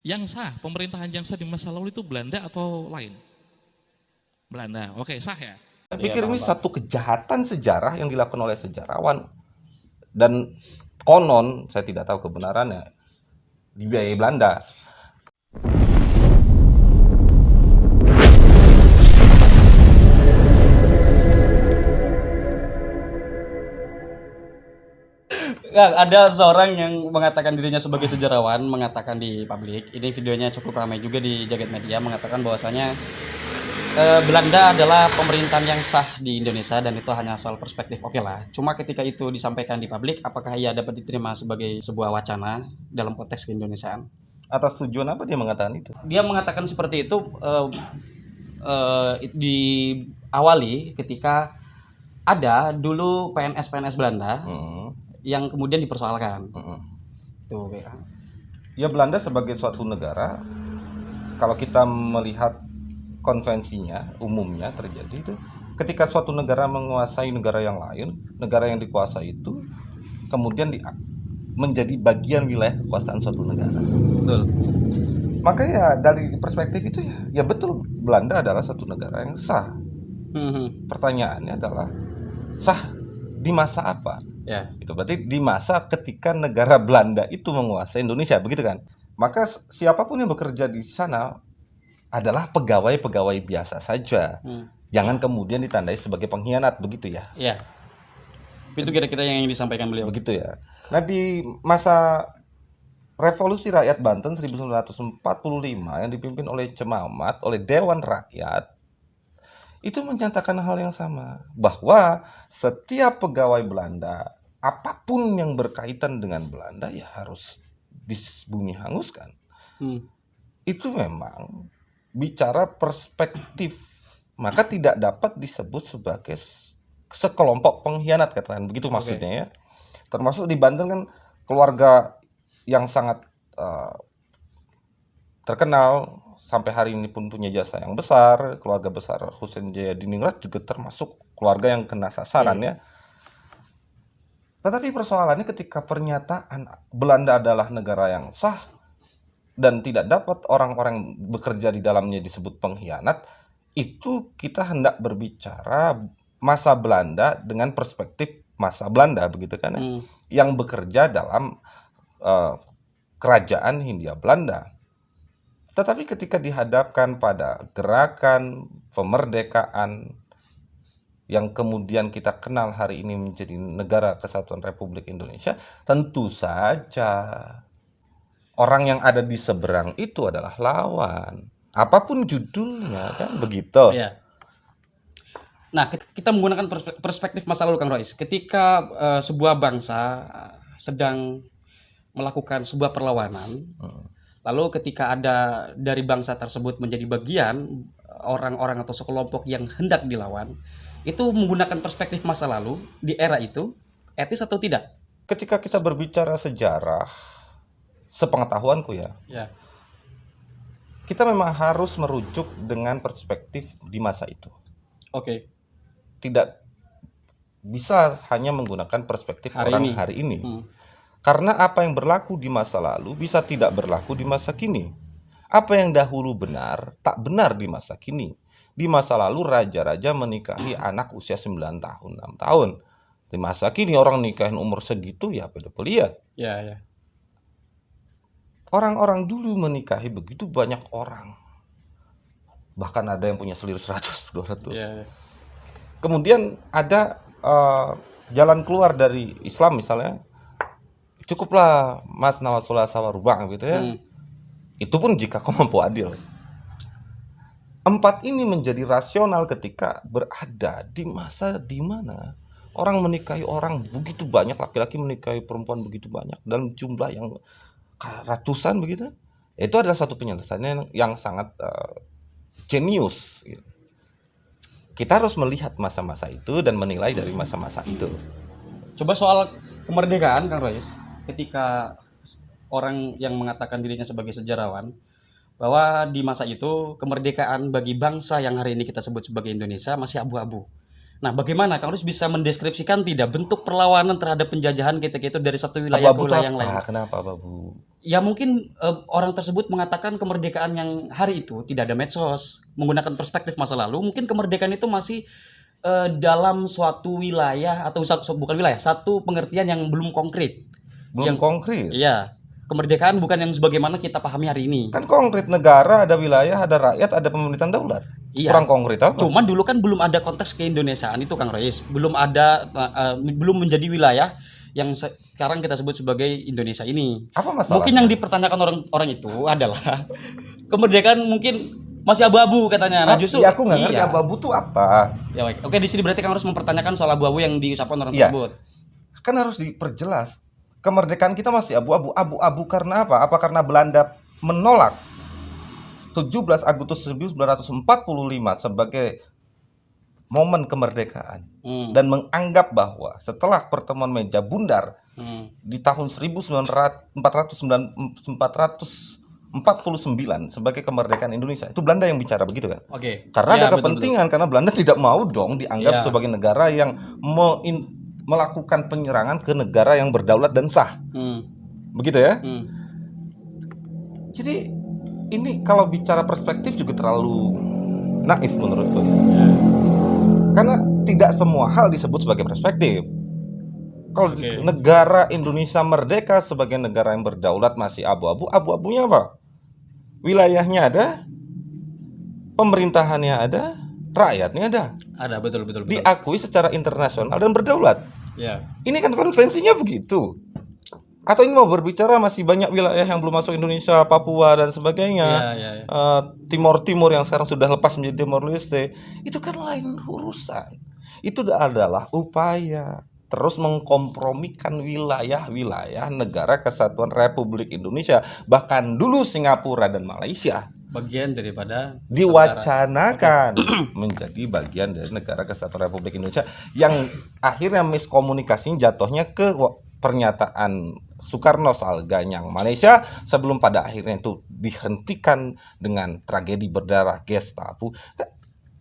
Yang sah, pemerintahan yang sah di masa lalu itu Belanda atau lain? Belanda, oke, sah ya? Saya Iya, pikir ini paham, Pak. satu kejahatan sejarah yang dilakukan oleh sejarawan, dan konon saya tidak tahu kebenarannya, dibiayai Belanda. Nggak, ada seorang yang mengatakan dirinya sebagai sejarawan, mengatakan di publik, ini videonya cukup ramai juga di jagat media, mengatakan bahwasanya Belanda adalah pemerintahan yang sah di Indonesia dan itu hanya soal perspektif. Oke lah, cuma ketika itu disampaikan di publik, apakah ia dapat diterima sebagai sebuah wacana dalam konteks keindonesiaan? Atas tujuan apa dia mengatakan itu? Dia mengatakan seperti itu diawali ketika ada dulu PNS Belanda yang kemudian dipersoalkan. Tuh, kayak. Ya, Belanda sebagai suatu negara, kalau kita melihat konvensinya, umumnya terjadi itu ketika suatu negara menguasai negara yang lain, negara yang dikuasai itu kemudian menjadi bagian wilayah kekuasaan suatu negara. Betul. Maka ya dari perspektif itu ya betul, Belanda adalah satu negara yang sah. Pertanyaannya adalah sah di masa apa? Ya. Itu berarti di masa ketika negara Belanda itu menguasai Indonesia, begitu kan? Maka siapapun yang bekerja di sana adalah pegawai-pegawai biasa saja. Jangan kemudian ditandai sebagai pengkhianat, begitu ya? Iya. Itu kira-kira yang ingin disampaikan beliau. Begitu ya. Nah, di masa Revolusi Rakyat Banten 1945 yang dipimpin oleh Cemamat, oleh Dewan Rakyat, itu menyatakan hal yang sama, bahwa setiap pegawai Belanda, apapun yang berkaitan dengan Belanda ya harus dibumi hanguskan. Itu memang bicara perspektif, maka tidak dapat disebut sebagai sekelompok pengkhianat, katakan begitu maksudnya ya. Termasuk di Banten kan keluarga yang sangat terkenal sampai hari ini pun punya jasa yang besar, keluarga besar Husein Jayadiningrat juga termasuk keluarga yang kena sasaran ya. Tetapi persoalannya ketika pernyataan Belanda adalah negara yang sah dan tidak dapat orang-orang bekerja di dalamnya disebut pengkhianat, itu kita hendak berbicara masa Belanda dengan perspektif masa Belanda, begitu kan ya? Yang bekerja dalam kerajaan Hindia Belanda. Tetapi ketika dihadapkan pada gerakan kemerdekaan yang kemudian kita kenal hari ini menjadi Negara Kesatuan Republik Indonesia, tentu saja orang yang ada di seberang itu adalah lawan, apapun judulnya, kan begitu. Ya. Nah, kita menggunakan perspektif masa lalu, Kang Rois. Ketika sebuah bangsa sedang melakukan sebuah perlawanan, lalu ketika ada dari bangsa tersebut menjadi bagian orang-orang atau sekelompok yang hendak dilawan, itu menggunakan perspektif masa lalu di era itu etis atau tidak? Ketika kita berbicara sejarah, sepengetahuanku ya, kita memang harus merujuk dengan perspektif di masa itu. Oke. Tidak bisa hanya menggunakan perspektif orang hari ini. Karena apa yang berlaku di masa lalu bisa tidak berlaku di masa kini. Apa yang dahulu benar, tak benar di masa kini. Di masa lalu raja-raja menikahi anak usia 9 tahun, 6 tahun. Di masa kini orang nikahin umur segitu ya pedofilia. Ya. Orang-orang dulu menikahi begitu banyak orang. Bahkan ada yang punya selir 100, 200. Ya. Kemudian ada jalan keluar dari Islam misalnya. Cukuplah Mas Nawasullah Sawarubang gitu ya. Itu pun jika kau mampu adil. 4 ini menjadi rasional ketika berada di masa di mana orang menikahi orang begitu banyak, laki-laki menikahi perempuan begitu banyak dalam jumlah yang ratusan begitu. Itu adalah satu penyelesaian yang sangat jenius. Kita harus melihat masa-masa itu dan menilai dari masa-masa itu. Coba soal kemerdekaan, Kang Rois, ketika orang yang mengatakan dirinya sebagai sejarawan bahwa di masa itu kemerdekaan bagi bangsa yang hari ini kita sebut sebagai Indonesia masih abu-abu. Nah, bagaimana Kang Rois bisa mendeskripsikan tidak bentuk perlawanan terhadap penjajahan ketika itu dari satu wilayah ke wilayah yang lain? Kenapa abu-abu? Ya mungkin orang tersebut mengatakan kemerdekaan yang hari itu tidak ada medsos, menggunakan perspektif masa lalu, mungkin kemerdekaan itu masih dalam suatu wilayah atau bukan wilayah, satu pengertian yang belum konkret. Belum konkret. Iya, kemerdekaan bukan yang sebagaimana kita pahami hari ini. Kan konkret, negara, ada wilayah, ada rakyat, ada pemerintahan daulat. Iya. Kurang konkret apa? Cuman dulu kan belum ada konteks keindonesiaan itu Kang Rois, belum ada belum menjadi wilayah yang sekarang kita sebut sebagai Indonesia ini. Apa masalahnya? Mungkin yang dipertanyakan orang itu adalah kemerdekaan mungkin masih abu-abu katanya. Nah, justru ya aku nggak ngerti abu-abu tuh apa. Ya baik. Oke, di sini berarti Kang harus mempertanyakan soal abu-abu yang diucapkan orang Iya. tersebut. Kan harus diperjelas. Kemerdekaan kita masih abu-abu. Abu-abu karena apa? Apa karena Belanda menolak 17 Agustus 1945 sebagai momen kemerdekaan dan menganggap bahwa setelah pertemuan meja bundar di tahun 1449 sebagai kemerdekaan Indonesia, itu Belanda yang bicara begitu kan? Oke. Karena Ya, ada kepentingan, karena Belanda tidak mau dong dianggap Ya. sebagai negara yang melakukan penyerangan ke negara yang berdaulat dan sah. Begitu ya? Jadi ini kalau bicara perspektif juga terlalu naif menurutku. Karena tidak semua hal disebut sebagai perspektif. Kalau negara Indonesia merdeka sebagai negara yang berdaulat masih abu-abu, abu-abunya apa? Wilayahnya ada, pemerintahannya ada, rakyatnya ada. Ada, betul. Diakui secara internasional dan berdaulat. Ya. Ini kan konvensinya begitu. Atau ini mau berbicara masih banyak wilayah yang belum masuk Indonesia, Papua dan sebagainya. Ya. Timor yang sekarang sudah lepas menjadi Timor Leste, itu kan lain urusan. Itu adalah upaya terus mengkompromikan wilayah-wilayah negara kesatuan Republik Indonesia, bahkan dulu Singapura dan Malaysia Bagian daripada diwacanakan menjadi bagian dari negara kesatuan Republik Indonesia, yang akhirnya miskomunikasi jatuhnya ke pernyataan Soekarno soal Ganyang Malaysia sebelum pada akhirnya itu dihentikan dengan tragedi berdarah Gestapo.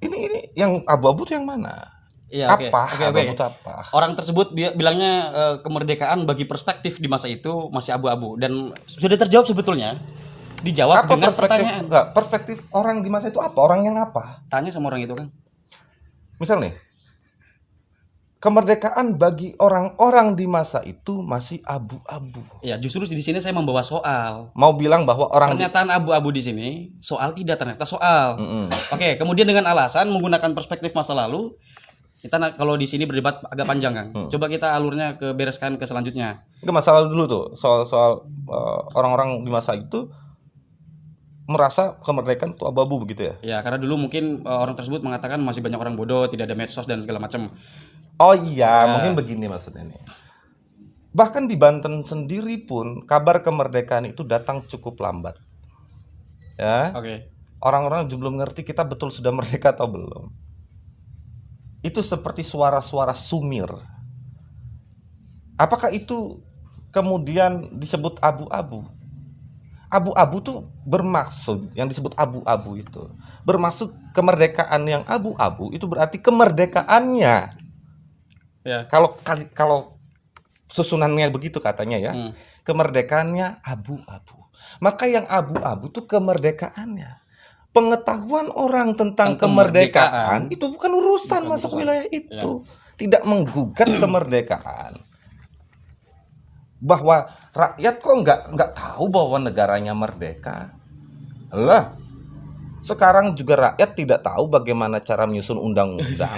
Ini yang abu-abu itu yang mana? Iya, Abu-abu itu apa? Orang tersebut bilangnya kemerdekaan bagi perspektif di masa itu masih abu-abu dan sudah terjawab sebetulnya. Dijawab Apa dengan perspektif? pertanyaan. Enggak, perspektif orang di masa itu apa? Orang yang apa? Tanya sama orang itu kan. Misal nih, kemerdekaan bagi orang-orang di masa itu masih abu-abu. Ya, justru di sini saya membawa soal. Mau bilang bahwa orang Pernyataan abu-abu di sini, soal tidak ternyata soal. Oke, kemudian dengan alasan menggunakan perspektif masa lalu, kita kalau di sini berdebat agak panjang, Kang. Coba kita alurnya bereskan ke selanjutnya. itu masalah dulu tuh, soal orang-orang di masa itu merasa kemerdekaan itu abu-abu begitu ya. Ya, karena dulu mungkin orang tersebut mengatakan masih banyak orang bodoh, tidak ada medsos dan segala macam. Oh iya, mungkin begini maksudnya nih. Bahkan di Banten sendiri pun kabar kemerdekaan itu datang cukup lambat. Ya. Oke. Orang-orang juga belum ngerti kita betul sudah merdeka atau belum. Itu seperti suara-suara sumir. Apakah itu kemudian disebut abu-abu? Abu-abu tuh bermaksud, yang disebut abu-abu itu bermaksud kemerdekaan yang abu-abu itu berarti kemerdekaannya. Ya. Kalau susunannya begitu katanya ya. Kemerdekaannya abu-abu. Maka yang abu-abu tuh kemerdekaannya. Pengetahuan orang tentang kemerdekaan itu bukan urusan masuk wilayah itu. Tidak menggugat kemerdekaan. Bahwa rakyat kok nggak tahu bahwa negaranya merdeka. Lah, sekarang juga rakyat tidak tahu bagaimana cara menyusun undang-undang.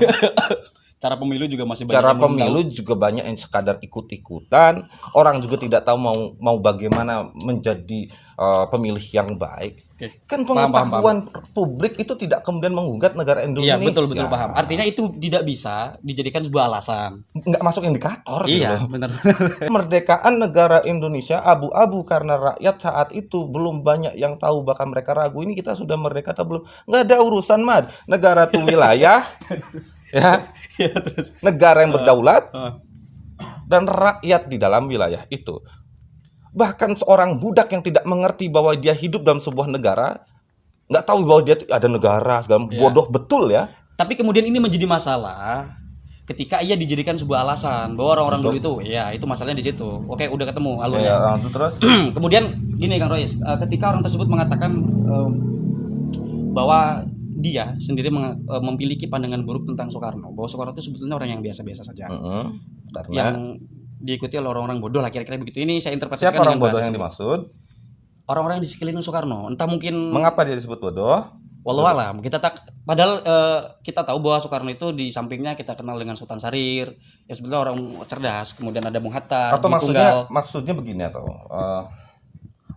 Cara pemilu juga masih banyak. Cara pemilu juga banyak yang sekadar ikut-ikutan. Orang juga tidak tahu mau bagaimana menjadi pemilih yang baik. Oke. Kan pengetahuan publik itu tidak kemudian menggugat negara Indonesia. Iya, betul paham. Artinya itu tidak bisa dijadikan sebuah alasan. Nggak masuk indikator. Iya, gitu. benar. Kemerdekaan negara Indonesia abu-abu karena rakyat saat itu belum banyak yang tahu, bahkan mereka ragu ini kita sudah merdeka atau belum. Nggak ada urusan, Mad. Negara itu wilayah, ya, terus. negara yang berdaulat dan rakyat di dalam wilayah itu. Bahkan seorang budak yang tidak mengerti bahwa dia hidup dalam sebuah negara, nggak tahu bahwa dia ada negara, segala bodoh betul ya. Tapi kemudian ini menjadi masalah ketika ia dijadikan sebuah alasan bahwa orang-orang dulu itu, ya itu masalahnya di situ. Oke, udah ketemu Ya, alurnya. itu terus. Kemudian gini Kang Royce, ketika orang tersebut mengatakan bahwa dia sendiri memiliki pandangan buruk tentang Soekarno, bahwa Soekarno itu sebetulnya orang yang biasa-biasa saja, Karena yang diikuti oleh orang-orang bodoh lah kira-kira begitu. Ini saya interpretasikan siapa orang dengan bodoh bahasa yang sini. dimaksud? Orang-orang yang di sekeliling Soekarno, entah mungkin Mengapa dia disebut bodoh? walau alam padahal kita tahu bahwa Soekarno itu di sampingnya kita kenal dengan Sultan Syahrir yang sebetulnya orang cerdas, kemudian ada Bung Hatta Atau di Tunggal. maksudnya begini atau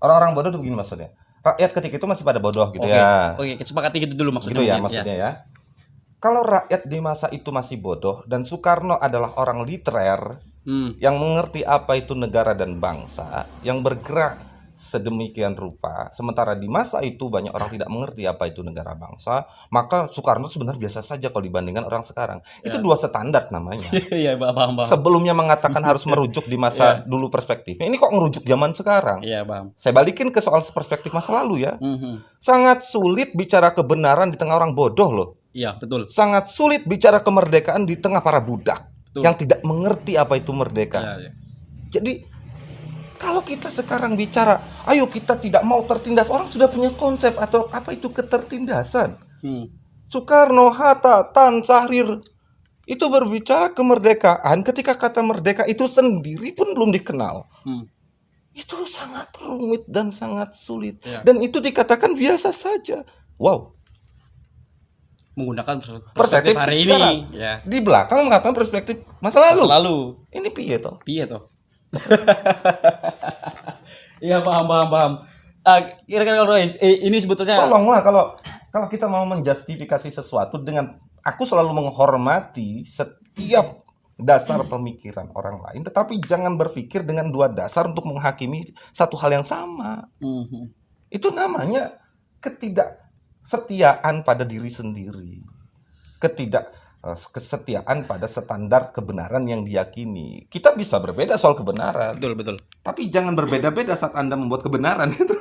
orang-orang bodoh itu begini maksudnya. Rakyat ketika itu masih pada bodoh gitu ya. Oke, kita sepakati gitu dulu maksudnya. Gitu ya mungkin, maksudnya ya. Kalau rakyat di masa itu masih bodoh dan Soekarno adalah orang literer yang mengerti apa itu negara dan bangsa, yang bergerak sedemikian rupa, sementara di masa itu banyak orang tidak mengerti apa itu negara bangsa, maka Soekarno sebenarnya biasa saja kalau dibandingkan orang sekarang. Itu dua standar namanya. Iya, paham. Sebelumnya mengatakan harus merujuk di masa dulu perspektifnya, ini kok ngerujuk zaman sekarang. Iya, paham. Saya balikin ke soal perspektif masa lalu ya. Sangat sulit bicara kebenaran di tengah orang bodoh loh. Iya, betul. Sangat sulit bicara kemerdekaan di tengah para budak Betul. yang tidak mengerti apa itu merdeka. Iya. Jadi kalau kita sekarang bicara, ayo kita tidak mau tertindas, orang sudah punya konsep atau apa itu ketertindasan. Soekarno, Hatta, Tan, Syahrir itu berbicara kemerdekaan ketika kata merdeka itu sendiri pun belum dikenal. Itu sangat rumit dan sangat sulit. Dan itu dikatakan biasa saja. Wow. Menggunakan Perspektif hari sekarang. ini. Ya. Di belakang mengatakan perspektif masa lalu. Masa lalu. Ini piye toh? Piye toh? Iya, paham. Kira-kira Royce, ini sebetulnya Tolonglah kalau kita mau menjustifikasi sesuatu dengan aku selalu menghormati setiap dasar pemikiran orang lain, tetapi jangan berpikir dengan dua dasar untuk menghakimi satu hal yang sama. Itu namanya ketidaksetiaan pada diri sendiri. Kesetiaan pada standar kebenaran yang diyakini. Kita bisa berbeda soal kebenaran. betul. Tapi jangan berbeda-beda saat Anda membuat kebenaran gitu.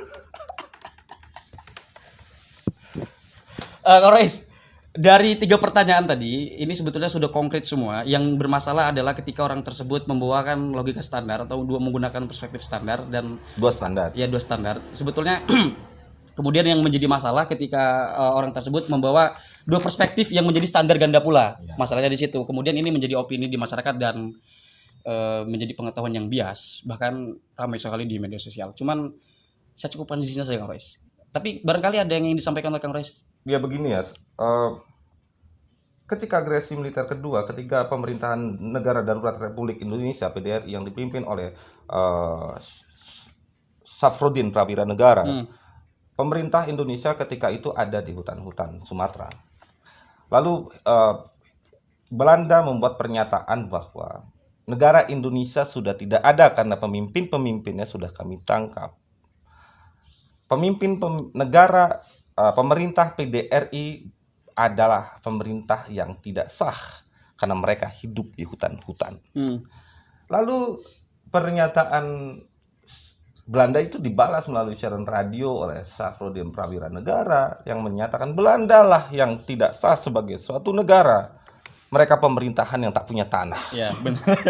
Kak Royce, dari 3 pertanyaan tadi, ini sebetulnya sudah konkret semua. Yang bermasalah adalah ketika orang tersebut membawakan logika standar atau menggunakan perspektif standar dan Dua standar. ya 2 standar. Sebetulnya kemudian yang menjadi masalah ketika orang tersebut membawa 2 perspektif yang menjadi standar ganda pula. Masalahnya di situ. Kemudian ini menjadi opini di masyarakat dan menjadi pengetahuan yang bias, bahkan ramai sekali di media sosial. Cuman saya cukupkan di sini saja Kang Royce. Tapi barangkali ada yang ingin disampaikan oleh Kang Royce. Ya begini ya, ketika agresi militer kedua, ketika pemerintahan Negara Darurat Republik Indonesia (PDRI) yang dipimpin oleh Safrudin Prawira Negara, pemerintah Indonesia ketika itu ada di hutan-hutan Sumatera. Lalu Belanda membuat pernyataan bahwa negara Indonesia sudah tidak ada karena pemimpin-pemimpinnya sudah kami tangkap. Pemerintah PDRI adalah pemerintah yang tidak sah karena mereka hidup di hutan-hutan. Lalu pernyataan Belanda itu dibalas melalui siaran radio oleh Safrudin Prawira Negara yang menyatakan Belanda lah yang tidak sah sebagai suatu negara. Mereka pemerintahan yang tak punya tanah. Ya, benar.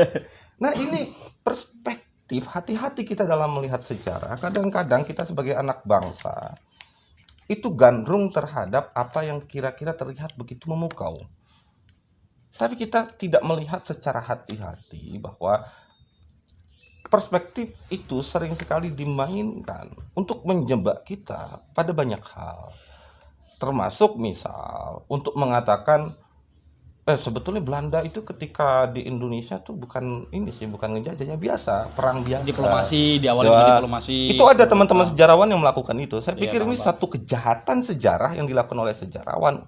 Nah, ini perspektif. Hati-hati kita dalam melihat sejarah. Kadang-kadang kita sebagai anak bangsa itu gandrung terhadap apa yang kira-kira terlihat begitu memukau. Tapi kita tidak melihat secara hati-hati bahwa perspektif itu sering sekali dimainkan untuk menjebak kita pada banyak hal. Termasuk misal untuk mengatakan sebetulnya Belanda itu ketika di Indonesia tuh bukan ngejajahnya biasa, perang biasa. Diplomasi, diawali dengan diplomasi. Itu ada teman-teman sejarawan yang melakukan itu. Saya pikir Iya, ini satu kejahatan sejarah yang dilakukan oleh sejarawan.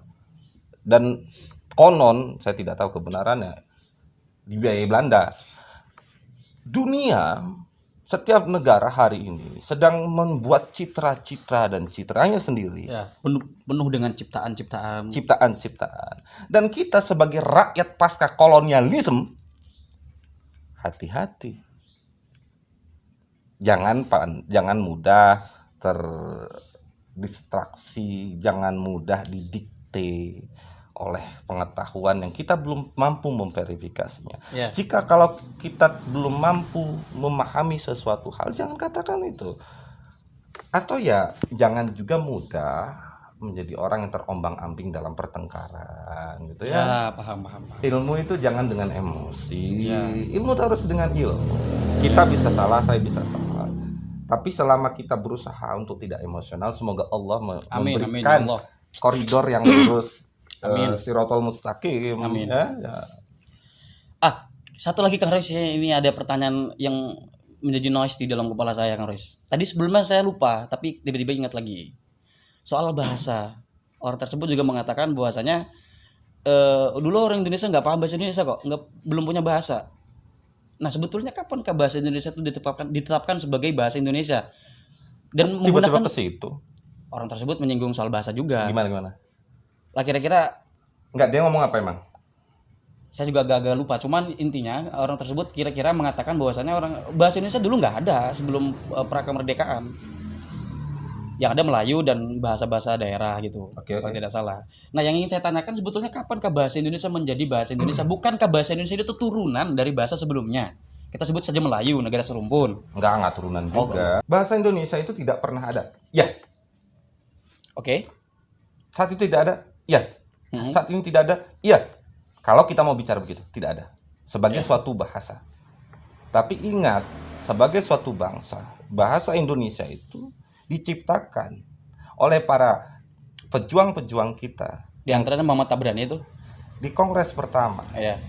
Dan konon, saya tidak tahu kebenarannya, dibiayai Belanda. Dunia, setiap negara hari ini sedang membuat citra-citra dan citranya sendiri. Ya, penuh dengan ciptaan-ciptaan. Ciptaan-ciptaan. Dan kita sebagai rakyat pasca kolonialisme, hati-hati. Jangan mudah terdistraksi, jangan mudah didikte oleh pengetahuan yang kita belum mampu memverifikasinya. Ya. Jika kalau kita belum mampu memahami sesuatu hal, jangan katakan itu. Atau ya jangan juga mudah menjadi orang yang terombang-ambing dalam pertengkaran gitu ya. Ya, paham. Ilmu itu jangan dengan emosi. Ya. Ilmu itu harus dengan ilmu. Kita bisa salah, saya bisa salah. Tapi selama kita berusaha untuk tidak emosional, semoga Allah Amin, memberikan ya Allah. koridor yang lurus, Amin. Sirotol mustaqim. Amin. Ya. Satu lagi Kang Rois, ini ada pertanyaan yang menjadi noise di dalam kepala saya Kang Rois. Tadi sebelumnya saya lupa, tapi tiba-tiba ingat lagi. Soal bahasa. Orang tersebut juga mengatakan bahwasanya dulu orang Indonesia nggak paham bahasa Indonesia kok, belum punya bahasa. Nah, sebetulnya kapankah bahasa Indonesia itu ditetapkan sebagai bahasa Indonesia? Dan Tiba-tiba menggunakan ke situ. orang tersebut menyinggung soal bahasa juga. Gimana? Lah kira-kira Enggak, dia ngomong apa emang? saya juga agak lupa. Cuman intinya orang tersebut kira-kira mengatakan bahwasannya orang bahasa Indonesia dulu nggak ada sebelum pra kemerdekaan. Yang ada Melayu dan bahasa-bahasa daerah gitu. Oke. Kalau tidak salah. Nah, yang ingin saya tanyakan sebetulnya kapankah bahasa Indonesia menjadi bahasa Indonesia? Bukankah bahasa Indonesia itu turunan dari bahasa sebelumnya? Kita sebut saja Melayu, negara serumpun. Enggak turunan juga. Bahasa Indonesia itu tidak pernah ada. Ya. Oke. Saat itu tidak ada. Ya. Saat ini tidak ada. Iya. Kalau kita mau bicara begitu, tidak ada. Sebagai suatu bahasa. Tapi ingat, sebagai suatu bangsa, bahasa Indonesia itu diciptakan oleh para pejuang-pejuang kita Di antaranya Muhammad Tabrani itu. di Kongres pertama. Iya.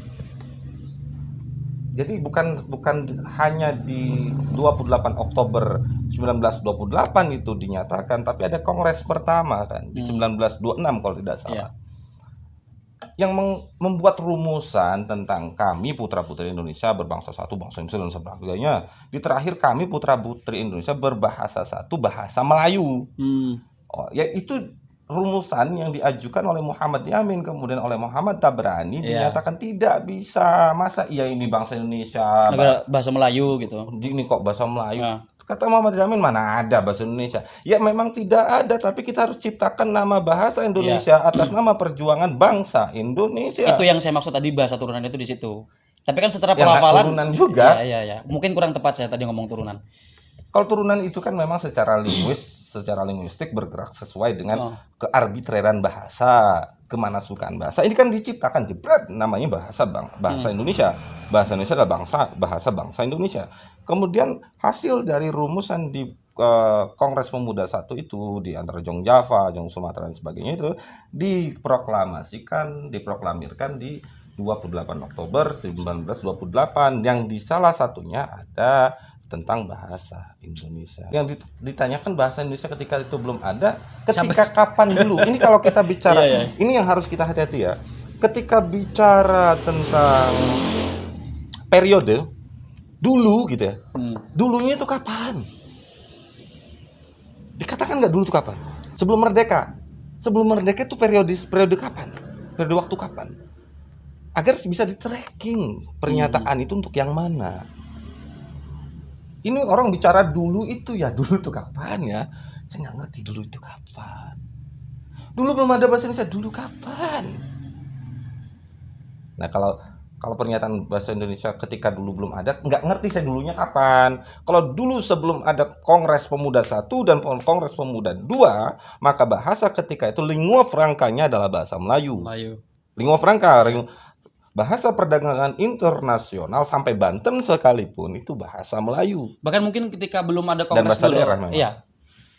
Jadi bukan hanya di 28 Oktober 1928 itu dinyatakan, tapi ada Kongres pertama kan di 1926 kalau tidak salah. Yang membuat rumusan tentang kami putra-putri Indonesia berbangsa satu, bangsa Indonesia dan sebagainya. Di terakhir kami putra-putri Indonesia berbahasa satu, bahasa Melayu. Oh, ya itu rumusan yang diajukan oleh Muhammad Yamin kemudian oleh Muhammad Tabrani dinyatakan tidak bisa. Masa iya ini bangsa Indonesia Negara bahasa Melayu gitu. ini kok bahasa Melayu. Kata Muhammad Yamin, mana ada bahasa Indonesia. Ya memang tidak ada, tapi kita harus ciptakan nama bahasa Indonesia atas nama perjuangan bangsa Indonesia. Itu yang saya maksud tadi, bahasa turunan itu di situ. Tapi kan secara Ya, pelafalan turunan juga. Iya. Mungkin kurang tepat saya tadi ngomong turunan. Kalau turunan itu kan memang secara linguistik bergerak sesuai dengan kearbitrerian bahasa, kemanasukan bahasa. Ini kan diciptakan jebret namanya bahasa Indonesia. Bahasa Indonesia adalah bahasa Indonesia. Kemudian hasil dari rumusan di Kongres Pemuda I itu di antara Jong Java, Jong Sumatera dan sebagainya itu diproklamirkan di 28 Oktober 1928 yang di salah satunya ada tentang bahasa Indonesia. Yang ditanyakan bahasa Indonesia ketika itu belum ada, ketika kapan dulu? Ini kalau kita bicara, ini yang harus kita hati-hati ya. Ketika bicara tentang periode dulu gitu ya, dulunya itu kapan? Dikatakan nggak dulu itu kapan? Sebelum merdeka. Sebelum merdeka itu periode kapan? Periode waktu kapan? Agar bisa di-tracking pernyataan itu untuk yang mana. Ini orang bicara dulu itu ya, dulu itu kapan ya? Saya nggak ngerti dulu itu kapan. Dulu belum ada bahasa Indonesia, dulu kapan? Nah kalau pernyataan bahasa Indonesia ketika dulu belum ada, nggak ngerti saya dulunya kapan. Kalau dulu sebelum ada Kongres Pemuda I dan Kongres Pemuda II, maka bahasa ketika itu lingua francanya adalah bahasa Melayu. Lingua franca, bahasa perdagangan internasional sampai Banten sekalipun itu bahasa Melayu. Bahkan mungkin ketika belum ada Kongres dan bahasa dulu. daerah memang. Iya.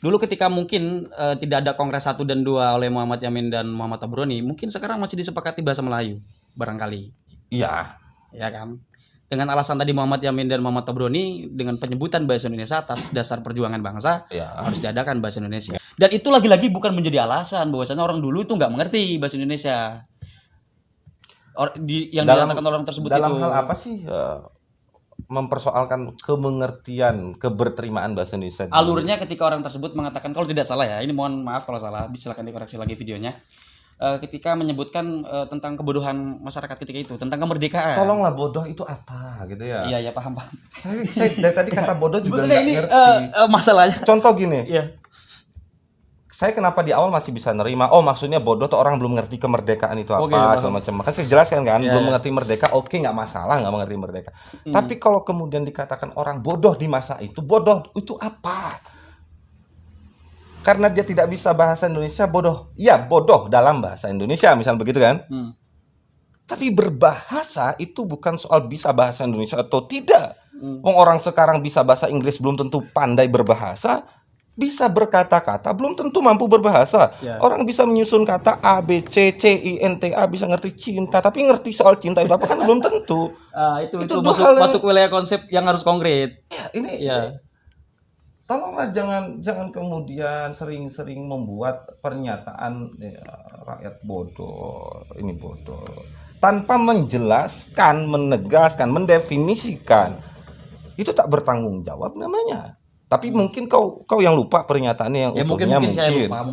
Dulu ketika mungkin tidak ada Kongres 1 dan 2 oleh Muhammad Yamin dan Muhammad Tabrani, mungkin sekarang masih disepakati bahasa Melayu barangkali. Iya. Ya kan? Dengan alasan tadi Muhammad Yamin dan Muhammad Tabrani dengan penyebutan bahasa Indonesia atas dasar perjuangan bangsa harus diadakan bahasa Indonesia. Dan itu lagi-lagi bukan menjadi alasan bahwasanya orang dulu itu nggak mengerti bahasa Indonesia. Yang dikatakan orang tersebut dalam itu hal apa sih mempersoalkan kemengertian, keberterimaan bahasa Indonesia? Alurnya ketika orang tersebut mengatakan, kalau tidak salah ya, ini mohon maaf kalau salah, silakan dikoreksi lagi videonya. Ketika menyebutkan tentang kebodohan masyarakat ketika itu, tentang kemerdekaan. Tolonglah, bodoh itu apa gitu ya? Iya paham. Saya dari tadi kata bodoh juga nggak ini ngerti. masalahnya. Contoh gini. Iya. saya kenapa di awal masih bisa nerima, oh maksudnya bodoh tuh orang belum ngerti kemerdekaan itu apa, Oke, paham. segala macam. Kan saya jelaskan kan, Iya, belum iya. mengerti merdeka, oke nggak masalah nggak mengerti merdeka. Tapi kalau kemudian dikatakan orang bodoh di masa itu, bodoh itu apa? Karena dia tidak bisa bahasa Indonesia, bodoh. Iya, bodoh dalam bahasa Indonesia, misal begitu kan. Tapi berbahasa itu bukan soal bisa bahasa Indonesia atau tidak. Orang sekarang bisa bahasa Inggris belum tentu pandai berbahasa. Bisa berkata-kata belum tentu mampu berbahasa. Ya. Orang bisa menyusun kata A, B, C, C, I, N, T, A, bisa ngerti cinta, tapi ngerti soal cinta itu apa kan belum tentu. Itu dua hal yang- masuk wilayah konsep yang harus konkret. Ya, ini Ya. tolonglah jangan kemudian sering-sering membuat pernyataan rakyat bodoh, ini bodoh, tanpa menjelaskan, menegaskan, mendefinisikan. Itu tak bertanggung jawab namanya. Tapi mungkin kau yang lupa pernyataannya yang Ya mungkin utuhnya saya lupa.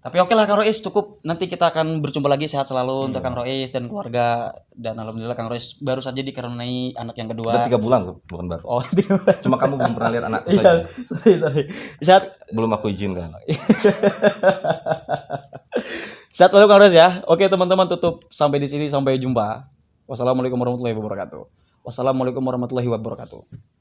Tapi oke lah Kang Rois, cukup. Nanti kita akan berjumpa lagi. Sehat selalu untuk Kang Rois dan keluarga. Dan alhamdulillah Kang Rois baru saja dikaruniai anak yang kedua. Udah 3 bulan tuh, bukan baru. Oh, Cuma kamu belum pernah lihat anakku iya, saja. sorry. Sehat Belum aku izinkan. sehat selalu Kang Rois ya. Oke teman-teman, tutup sampai di sini, sampai jumpa. Wassalamualaikum warahmatullahi wabarakatuh.